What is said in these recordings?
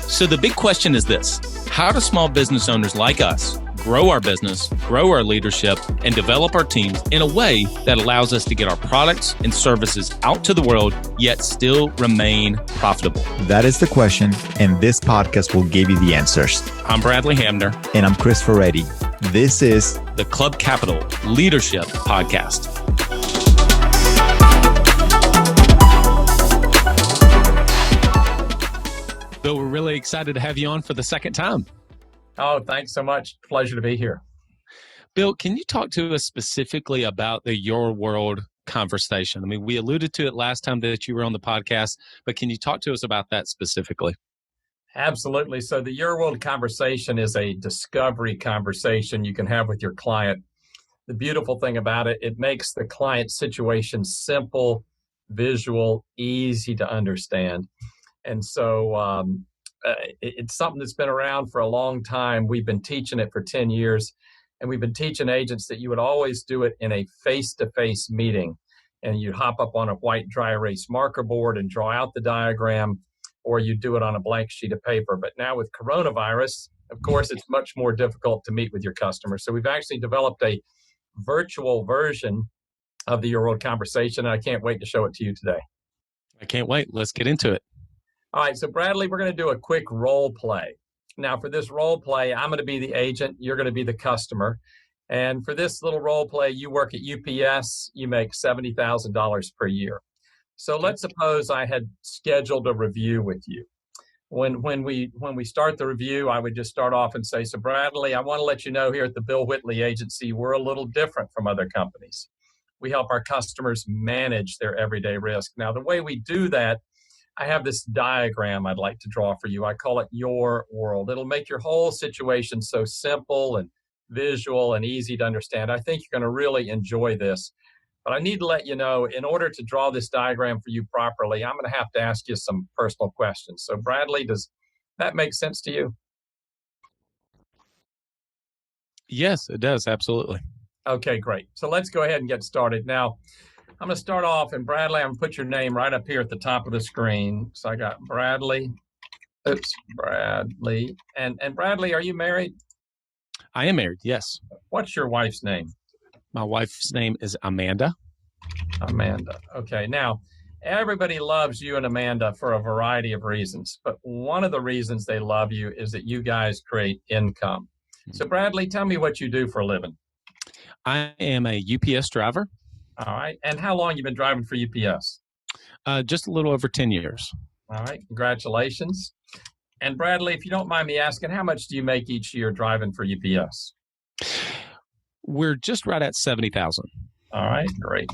So the big question is this: how do small business owners like us grow our business, grow our leadership, and develop our teams in a way that allows us to get our products and services out to the world, yet still remain profitable? That is the question, and this podcast will give you the answers. I'm Bradley Hamner. And I'm Chris Ferretti. This is the Club Capital Leadership Podcast. Bill, we're really excited to have you on for the second time. Oh, thanks so much. Pleasure to be here. Bill, can you talk to us specifically about the Your World conversation? I mean, we alluded to it last time that you were on the podcast, but can you talk to us about that specifically? Absolutely. So the Your World conversation is a discovery conversation you can have with your client. The beautiful thing about it, it makes the client situation simple, visual, easy to understand. And so it's something that's been around for a long time. We've been teaching it for 10 years, and we've been teaching agents that you would always do it in a face-to-face meeting. And you hop up on a white dry erase marker board and draw out the diagram, or you do it on a blank sheet of paper. But now with coronavirus, of course, it's much more difficult to meet with your customers. So we've actually developed a virtual version of the Your World conversation, and I can't wait to show it to you today. I can't wait. Let's get into it. All right, so Bradley, we're going to do a quick role play. Now, for this role play, I'm going to be the agent. You're going to be the customer. And for this little role play, you work at UPS. You make $70,000 per year. So let's suppose I had scheduled a review with you. When we start the review, I would just start off and say, so Bradley, I want to let you know here at the Bill Whitley Agency, we're a little different from other companies. We help our customers manage their everyday risk. Now, the way we do that, I have this diagram I'd like to draw for you. I call it Your World. It'll make your whole situation so simple and visual and easy to understand. I think you're going to really enjoy this. But I need to let you know, in order to draw this diagram for you properly, I'm going to have to ask you some personal questions. So Bradley, does that make sense to you? Yes, it does. Absolutely. Okay, great. So let's go ahead and get started. Now, I'm going to start off, and Bradley, I'm going to put your name right up here at the top of the screen. So I got Bradley. Bradley. And Bradley, are you married? I am married, yes. What's your wife's name? My wife's name is Amanda. Amanda. Okay. Now, everybody loves you and Amanda for a variety of reasons, but one of the reasons they love you is that you guys create income. So Bradley, tell me what you do for a living. I am a UPS driver. All right. And how long you been driving for UPS? Just a little over 10 years. All right. Congratulations. And Bradley, if you don't mind me asking, how much do you make each year driving for UPS? We're just right at 70,000. All right. Great.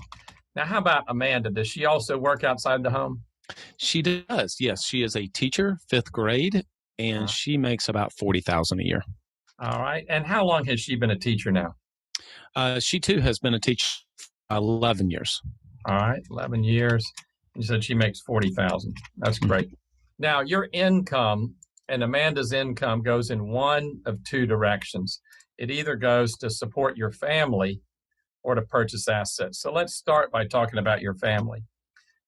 Now, how about Amanda? Does she also work outside the home? She does. Yes. She is a teacher, 5th grade, and she makes about 40,000 a year. All right. And how long has she been a teacher now? She too has been a teacher 11 years. All right, 11 years. You said she makes 40,000. That's great. Now, your income and Amanda's income goes in one of two directions. It either goes to support your family or to purchase assets. So let's start by talking about your family.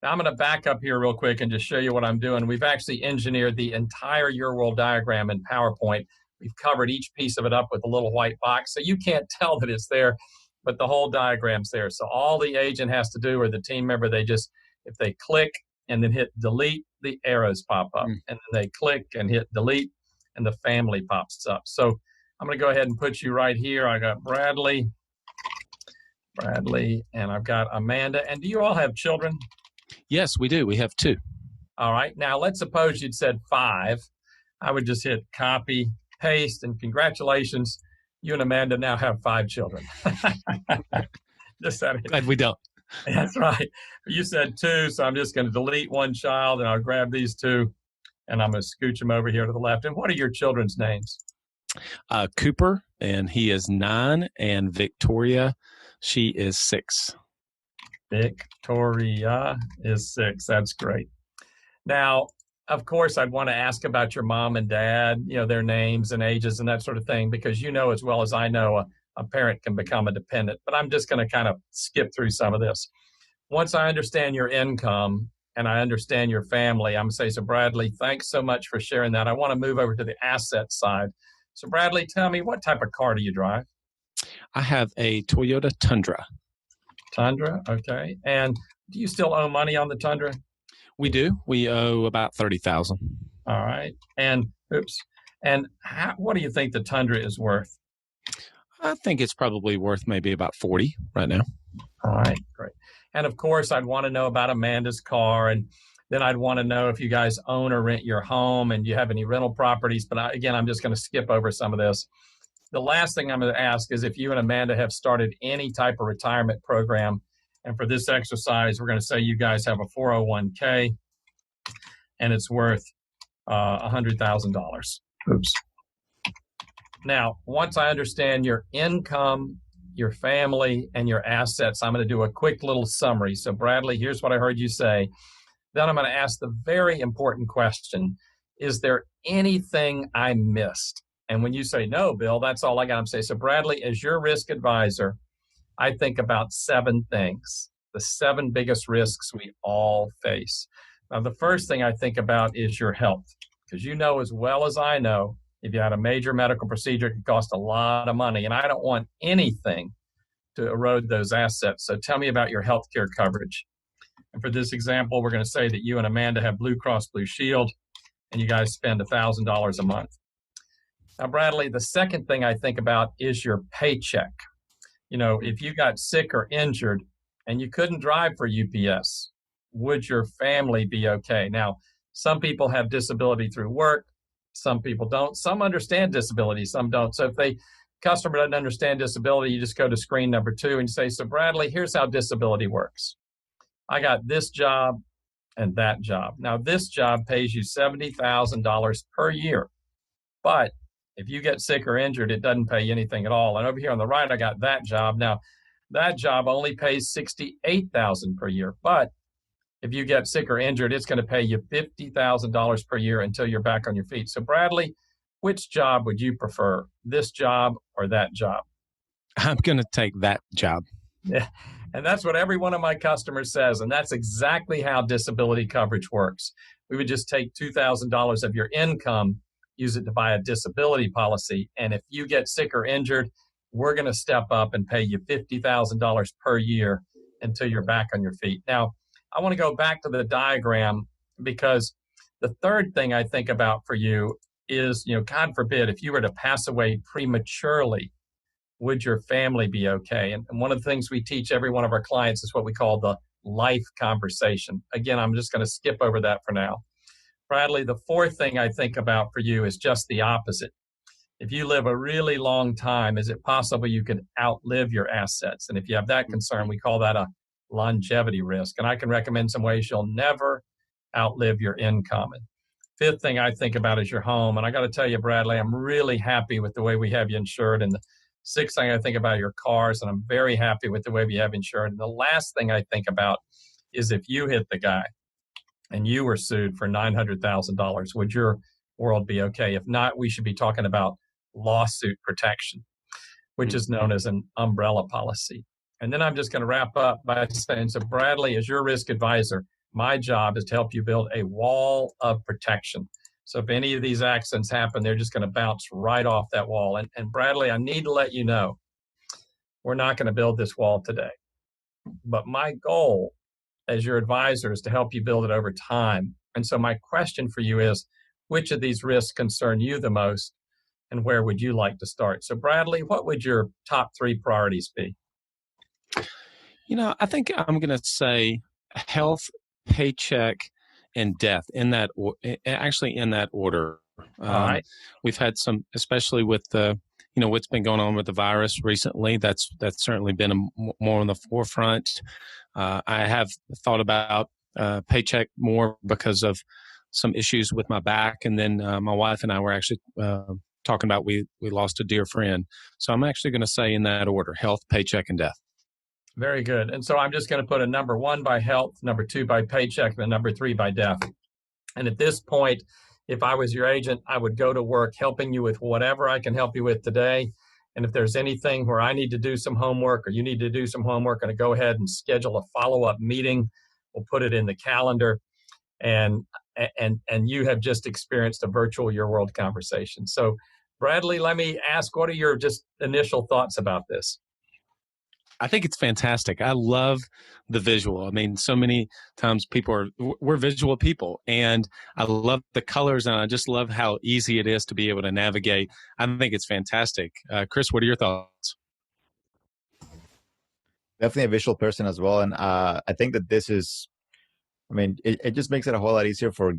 Now, I'm going to back up here real quick and just show you what I'm doing. We've actually engineered the entire Your World diagram in PowerPoint. We've covered each piece of it up with a little white box, so you can't tell that it's there, but the whole diagram's there. So all the agent has to do, or the team member, if they click and then hit delete, the arrows pop up. And then they click and hit delete, and the family pops up. So I'm going to go ahead and put you right here. I got Bradley, and I've got Amanda. And do you all have children? Yes, we do. We have 2. All right. Now, let's suppose you'd said 5. I would just hit copy, paste, and congratulations. You and Amanda now have 5 children. Just that. Glad we don't. That's right. You said 2, so I'm just going to delete one child, and I'll grab these 2, and I'm going to scooch them over here to the left. And what are your children's names? Cooper, and he is 9, and Victoria, she is 6. Victoria is 6. That's great. Now, of course, I'd want to ask about your mom and dad, their names and ages and that sort of thing, because as well as I know, a parent can become a dependent. But I'm just going to kind of skip through some of this. Once I understand your income and I understand your family, I'm going to say, so Bradley, thanks so much for sharing that. I want to move over to the asset side. So Bradley, tell me, what type of car do you drive? I have a Toyota Tundra. Tundra, okay. And do you still owe money on the Tundra? We do. We owe about $30,000. All right. And what do you think the Tundra is worth? I think it's probably worth maybe about 40 right now. All right, great. And of course, I'd want to know about Amanda's car, and then I'd want to know if you guys own or rent your home and you have any rental properties. But again, I'm just going to skip over some of this. The last thing I'm going to ask is if you and Amanda have started any type of retirement program. And for this exercise, we're going to say you guys have a 401k and it's worth $100,000. Oops. Now, once I understand your income, your family, and your assets, I'm going to do a quick little summary. So Bradley, here's what I heard you say. Then I'm going to ask the very important question. Is there anything I missed? And when you say, no, Bill, that's all I got to say. So Bradley, as your risk advisor, I think about 7 things, the 7 biggest risks we all face. Now, the first thing I think about is your health, because as well as I know, if you had a major medical procedure, it could cost a lot of money, and I don't want anything to erode those assets. So tell me about your health care coverage. And for this example, we're going to say that you and Amanda have Blue Cross Blue Shield, and you guys spend $1,000 a month. Now, Bradley, the second thing I think about is your paycheck. If you got sick or injured and you couldn't drive for UPS, would your family be okay? Now, some people have disability through work. Some people don't. Some understand disability. Some don't. So if the customer doesn't understand disability, you just go to screen number 2 and you say, so Bradley, here's how disability works. I got this job and that job. Now, this job pays you $70,000 per year. But if you get sick or injured, it doesn't pay you anything at all. And over here on the right, I got that job. Now, that job only pays $68,000 per year. But if you get sick or injured, it's going to pay you $50,000 per year until you're back on your feet. So Bradley, which job would you prefer, this job or that job? I'm going to take that job. Yeah. And that's what every one of my customers says. And that's exactly how disability coverage works. We would just take $2,000 of your income, use it to buy a disability policy. And if you get sick or injured, we're going to step up and pay you $50,000 per year until you're back on your feet. Now, I want to go back to the diagram because the third thing I think about for you is, God forbid, if you were to pass away prematurely, would your family be okay? And one of the things we teach every one of our clients is what we call the life conversation. Again, I'm just going to skip over that for now. Bradley, the fourth thing I think about for you is just the opposite. If you live a really long time, is it possible you could outlive your assets? And if you have that concern, we call that a longevity risk. And I can recommend some ways you'll never outlive your income. And fifth thing I think about is your home. And I got to tell you, Bradley, I'm really happy with the way we have you insured. And the sixth thing I think about are your cars, and I'm very happy with the way we have insured. And the last thing I think about is if you hit the guy and you were sued for $900,000, would your world be okay? If not, we should be talking about lawsuit protection, which is known as an umbrella policy. And then I'm just going to wrap up by saying, so Bradley, as your risk advisor, my job is to help you build a wall of protection. So if any of these accidents happen, they're just going to bounce right off that wall. And Bradley, I need to let you know, we're not going to build this wall today. But my goal as your advisor is to help you build it over time. And so my question for you is, which of these risks concern you the most, and where would you like to start? So Bradley, what would your top 3 priorities be? I think I'm going to say health, paycheck, and death in that order. All right. We've had some, especially with the, what's been going on with the virus recently. That's certainly been more on the forefront. I have thought about paycheck more because of some issues with my back, and then my wife and I were actually talking about we lost a dear friend. So I'm actually going to say in that order: health, paycheck, and death. Very good. And so I'm just going to put a number 1 by health, number 2 by paycheck, and number 3 by death. And at this point, if I was your agent, I would go to work helping you with whatever I can help you with today. And if there's anything where I need to do some homework or you need to do some homework, I'm going to go ahead and schedule a follow-up meeting. We'll put it in the calendar. And you have just experienced a virtual your world conversation. So Bradley, let me ask, what are your just initial thoughts about this? I think it's fantastic. I love the visual. I mean, so many times we're visual people, and I love the colors, and I just love how easy it is to be able to navigate. I think it's fantastic. Chris, what are your thoughts? Definitely a visual person as well. And I think that this is, I mean, it just makes it a whole lot easier for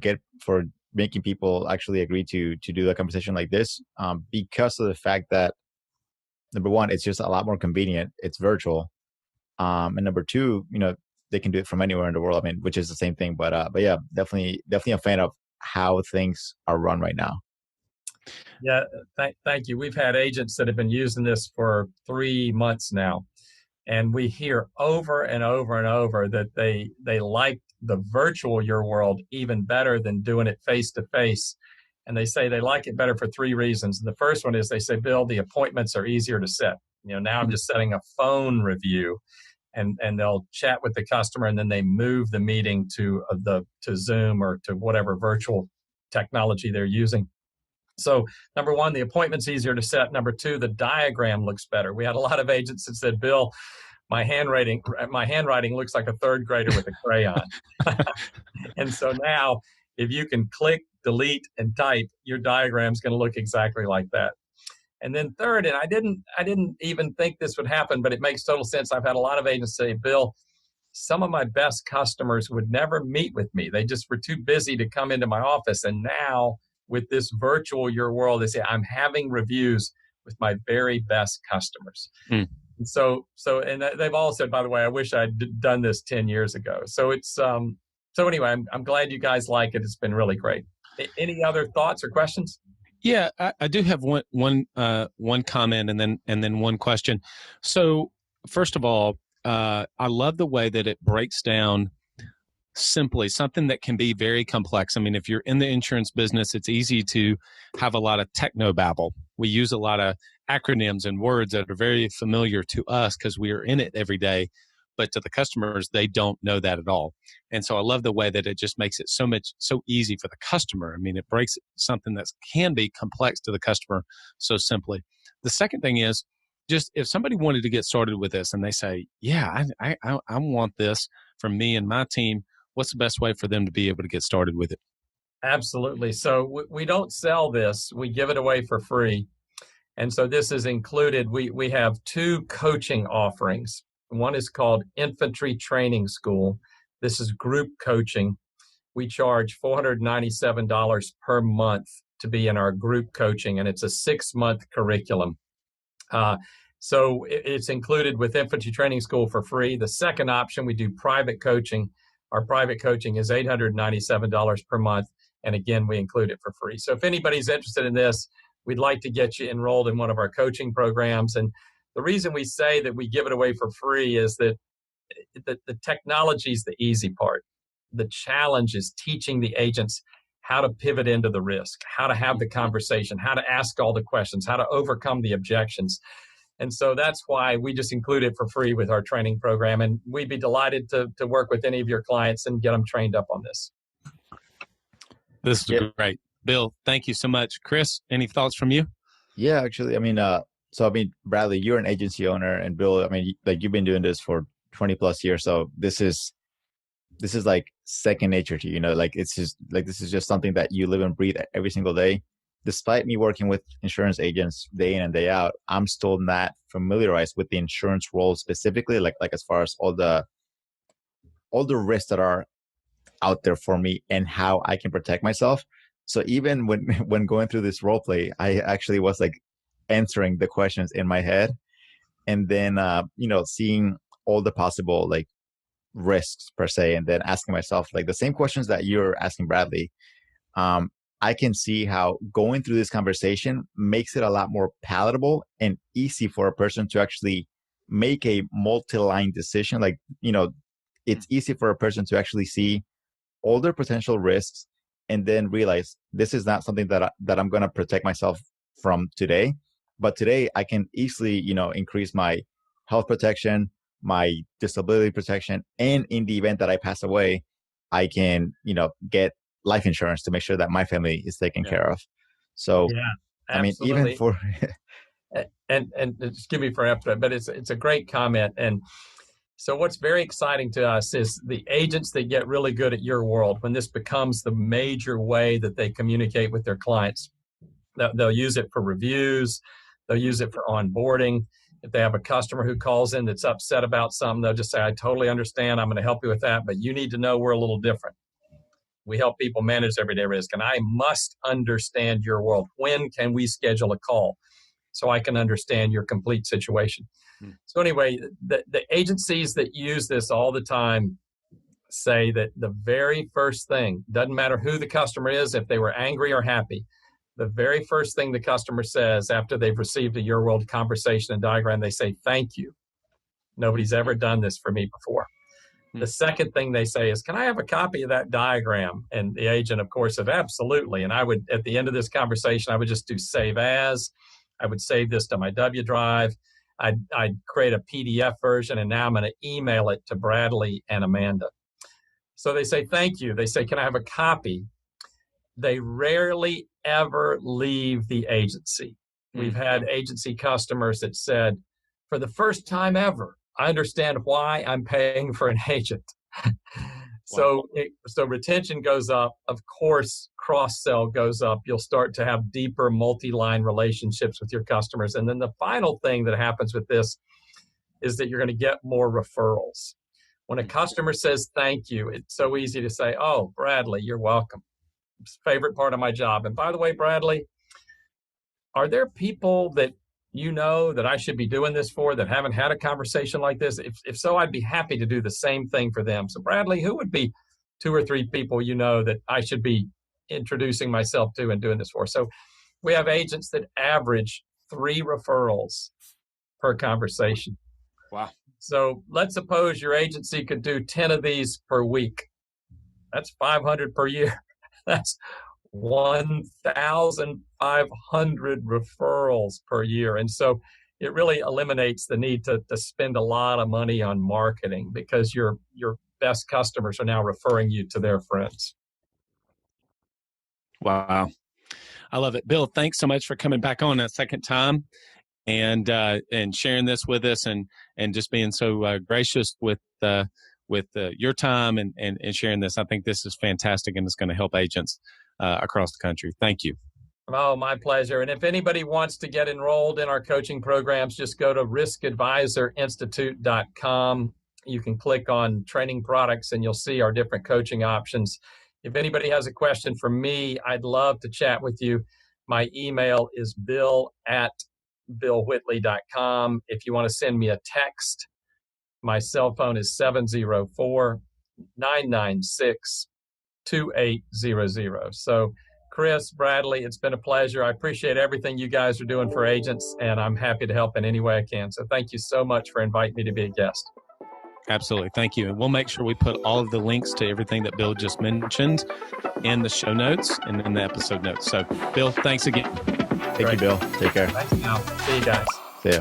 making people actually agree to do a conversation like this, because of the fact that, number one, it's just a lot more convenient. It's virtual. And number two, they can do it from anywhere in the world. I mean, which is the same thing. But yeah, definitely a fan of how things are run right now. Yeah, thank you. We've had agents that have been using this for 3 months now, and we hear over and over and over that they like the virtual your world even better than doing it face to face. And they say they like it better for 3 reasons. The first one is they say, Bill, the appointments are easier to set. Now I'm just setting a phone review, and they'll chat with the customer, and then they move the meeting to Zoom or to whatever virtual technology they're using. So number one, the appointment's easier to set. Number two, the diagram looks better. We had a lot of agents that said, Bill, my handwriting looks like a third grader with a crayon. And so now, if you can click, delete, and type, your diagram's going to look exactly like that. And then third, and I didn't even think this would happen, but it makes total sense. I've had a lot of agents say, Bill, some of my best customers would never meet with me. They just were too busy to come into my office. And now with this virtual your world, they say, I'm having reviews with my very best customers. Mm. And they've all said, by the way, I wish I'd done this 10 years ago. So it's, so anyway, I'm glad you guys like it. It's been really great. Any other thoughts or questions? Yeah, I do have one comment and then one question. So first of all, I love the way that it breaks down simply something that can be very complex. I mean, if you're in the insurance business, it's easy to have a lot of techno babble. We use a lot of acronyms and words that are very familiar to us because we are in it every day. But to the customers, they don't know that at all. And so I love the way that it just makes it so easy for the customer. I mean, it breaks something that can be complex to the customer so simply. The second thing is, just if somebody wanted to get started with this and they say, yeah, I want this for me and my team, what's the best way for them to be able to get started with it? Absolutely. So we don't sell this. We give it away for free. And so this is included. We have 2 coaching offerings. One is called Infantry Training School. This is group coaching. We charge $497 per month to be in our group coaching, and it's a 6-month curriculum. So it's included with Infantry Training School for free. The second option, we do private coaching. Our private coaching is $897 per month. And again, we include it for free. So if anybody's interested in this, we'd like to get you enrolled in one of our coaching programs. And the reason we say that we give it away for free is that the technology is the easy part. The challenge is teaching the agents how to pivot into the risk, how to have the conversation, how to ask all the questions, how to overcome the objections. And so that's why we just include it for free with our training program. And we'd be delighted to work with any of your clients and get them trained up on this. This is great. Bill, thank you so much. Chris, any thoughts from you? Yeah, actually, I mean, Bradley, you're an agency owner, and Bill, I mean, like you've been doing this for 20 plus years. So this is like second nature to you, like it's just like, this is just something that you live and breathe every single day. Despite me working with insurance agents day in and day out, I'm still not familiarized with the insurance role specifically, like as far as all the risks that are out there for me and how I can protect myself. So even when going through this role play, I actually was like answering the questions in my head, and then seeing all the possible like risks per se, and then asking myself like the same questions that you're asking Bradley. I can see how going through this conversation makes it a lot more palatable and easy for a person to actually make a multi-line decision. Like, it's easy for a person to actually see all their potential risks and then realize this is not something that I'm going to protect myself from today. But today I can easily, increase my health protection, my disability protection, and in the event that I pass away, I can, get life insurance to make sure that my family is taken care of. So, Yeah, I mean, absolutely. even for and excuse me for after, but it's a great comment. And so what's very exciting to us is the agents that get really good at your world, when this becomes the major way that they communicate with their clients. They'll use it for reviews. They'll use it for onboarding. If they have a customer who calls in that's upset about something, they'll just say, I totally understand. I'm going to help you with that, but you need to know we're a little different. We help people manage everyday risk, and I must understand your world. When can we schedule a call so I can understand your complete situation? So anyway, the agencies that use this all the time say that the very first thing, doesn't matter who the customer is, if they were angry or happy, the very first thing the customer says after they've received a Your World conversation and diagram, they say, thank you. Nobody's ever done this for me before. The second thing they say is, can I have a copy of that diagram? And the agent, of course, said, absolutely. And I would, at the end of this conversation, I would just do save as. I would save this to my W drive. I'd create a PDF version, and now I'm going to email it to Bradley and Amanda. So they say, thank you. They say, can I have a copy? They rarely ever leave the agency. We've had agency customers that said, for the first time ever, I understand why I'm paying for an agent. So retention goes up. Of course, cross-sell goes up. You'll start to have deeper multi-line relationships with your customers. And then the final thing that happens with this is that you're going to get more referrals. When a customer says thank you, it's so easy to say, oh, Bradley, you're welcome. It's favorite part of my job. And by the way, Bradley, are there people that you know that I should be doing this for that haven't had a conversation like this? If so, I'd be happy to do the same thing for them. So Bradley, who would be 2 or 3 people you know that I should be introducing myself to and doing this for? So we have agents that average 3 referrals per conversation. Wow. So let's suppose your agency could do 10 of these per week. That's 500 per year. That's 1,500 referrals per year. And so it really eliminates the need to spend a lot of money on marketing, because your best customers are now referring you to their friends. Wow. I love it. Bill, thanks so much for coming back on a second time and sharing this with us and just being so gracious with your time and sharing this. I think this is fantastic, and it's going to help agents across the country. Thank you. Oh, my pleasure. And if anybody wants to get enrolled in our coaching programs, just go to riskadvisorinstitute.com. You can click on training products and you'll see our different coaching options. If anybody has a question for me, I'd love to chat with you. My email is bill@billwhitley.com. If you want to send me a text, my cell phone is 704-996-2800. So, Chris, Bradley, it's been a pleasure. I appreciate everything you guys are doing for agents, and I'm happy to help in any way I can. So thank you so much for inviting me to be a guest. Absolutely. Thank you. And we'll make sure we put all of the links to everything that Bill just mentioned in the show notes and in the episode notes. So, Bill, thanks again. Thank you, Bill. Take care. Thanks, Al. See you guys. See ya.